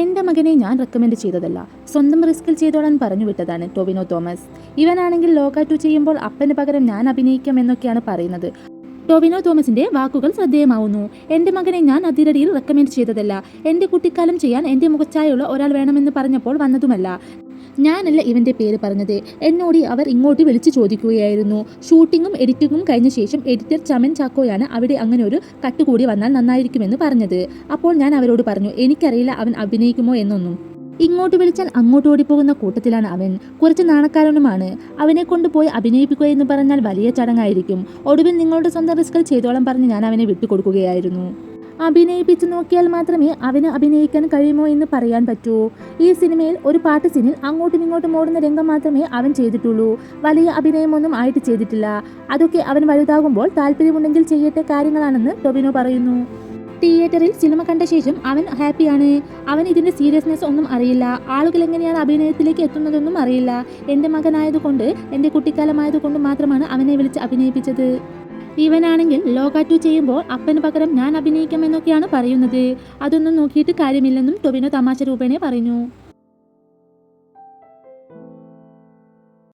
എൻ്റെ മകനെ ഞാൻ റെക്കമെൻഡ് ചെയ്തതല്ല, സ്വന്തം റിസ്കിൽ ചെയ്തോളാൻ പറഞ്ഞു വിട്ടതാണ് ടൊവിനോ തോമസ്. ഇവനാണെങ്കിൽ ലോക 2 ചെയ്യുമ്പോൾ അപ്പന് പകരം ഞാൻ അഭിനയിക്കാം എന്നൊക്കെയാണ് പറയുന്നത്. ടൊവിനോ തോമസിന്റെ വാക്കുകൾ ശ്രദ്ധേയമാവുന്നു. എൻ്റെ മകനെ ഞാൻ അതിരടിയിൽ റെക്കമെൻഡ് ചെയ്തതല്ല. എൻ്റെ കുട്ടിക്കാലം ചെയ്യാൻ എൻ്റെ മുഖച്ഛായുള്ള ഒരാൾ വേണമെന്ന് പറഞ്ഞപ്പോൾ വന്നതുമല്ല. ഞാനല്ല ഇവൻ്റെ പേര് പറഞ്ഞത്. എന്നോട് അവർ ഇങ്ങോട്ട് വിളിച്ചു ചോദിക്കുകയായിരുന്നു. ഷൂട്ടിങ്ങും എഡിറ്റിങ്ങും കഴിഞ്ഞ ശേഷം എഡിറ്റർ ചമൻ ചാക്കോയാണ് അവിടെ അങ്ങനെ ഒരു കട്ട് കൂടി വന്നാൽ നന്നായിരിക്കുമെന്ന് പറഞ്ഞത്. അപ്പോൾ ഞാൻ അവരോട് പറഞ്ഞു, എനിക്കറിയില്ല അവൻ അഭിനയിക്കുമോ എന്നൊന്നും. ഇങ്ങോട്ട് വിളിച്ചാൽ അങ്ങോട്ട് ഓടിപ്പോകുന്ന കൂട്ടത്തിലാണ് അവൻ. കുറച്ച് നാണക്കാരനുമാണ്. അവനെ കൊണ്ടുപോയി അഭിനയിപ്പിക്കുക എന്ന് പറഞ്ഞാൽ വലിയ ചടങ്ങായിരിക്കും. ഒടുവിൽ നിങ്ങളുടെ സ്വന്തം റിസ്കിൽ ചെയ്തോളം പറഞ്ഞ് ഞാൻ അവനെ വിട്ടുകൊടുക്കുകയായിരുന്നു. അഭിനയിപ്പിച്ചു നോക്കിയാൽ മാത്രമേ അവന് അഭിനയിക്കാൻ കഴിയുമോ എന്ന് പറയാൻ പറ്റൂ. ഈ സിനിമയിൽ ഒരു പാട്ട് സീനിൽ അങ്ങോട്ടും ഇങ്ങോട്ടും ഓടുന്ന രംഗം മാത്രമേ അവൻ ചെയ്തിട്ടുള്ളൂ. വലിയ അഭിനയമൊന്നും ആയിട്ട് ചെയ്തിട്ടില്ല. അതൊക്കെ അവൻ വലുതാകുമ്പോൾ താല്പര്യമുണ്ടെങ്കിൽ ചെയ്യട്ടെ കാര്യങ്ങളാണെന്ന് ടൊവിനോ പറയുന്നു. തിയേറ്ററിൽ സിനിമ കണ്ട ശേഷം അവൻ ഹാപ്പിയാണ്. അവൻ ഇതിൻ്റെ സീരിയസ്നെസ് ഒന്നും അറിയില്ല. ആളുകൾ എങ്ങനെയാണ് അഭിനയത്തിലേക്ക് എത്തുന്നതെന്നും അറിയില്ല. എൻ്റെ മകനായതുകൊണ്ട്, എൻ്റെ കുട്ടിക്കാലമായതുകൊണ്ട് മാത്രമാണ് അവനെ വിളിച്ച് അഭിനയിപ്പിച്ചത്. ഇവനാണെങ്കിൽ ലോക 2 ചെയ്യുമ്പോൾ അപ്പന് പകരം ഞാൻ അഭിനയിക്കാം എന്നൊക്കെയാണ് പറയുന്നത്. അതൊന്നും നോക്കിയിട്ട് കാര്യമില്ലെന്നും ടൊവിനോ തമാശ രൂപേണ പറഞ്ഞു.